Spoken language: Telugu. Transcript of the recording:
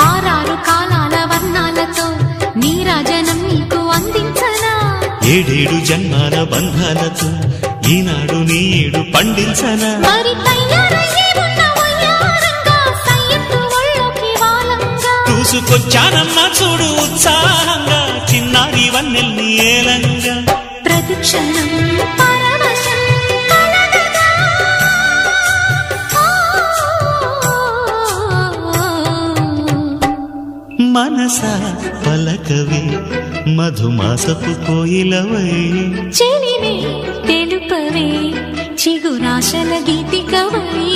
ఆరారు కాలాల వర్ణాలతో నీరాజనం నీకు అందించనా, ఏడేడు జన్మాల బంధాలతో ఈనాడు నీడు పండించనా. మరి తయారయ్యే ఉన్న వయ్యారంగా సయ్యత్తు ఒళ్ళోకి వాలంగా చూసుకొచ్చానమ్మా చూడు ఉత్సాహంగా చిన్నారి వన్నెల్ని ఏలంగా. ప్రతిక్షణం పరవశం కలగగా మనసా పలకవే మధుమాసపు కోయిలవై, చెలివే తెలుపవే చిగురాశల గీతికవై.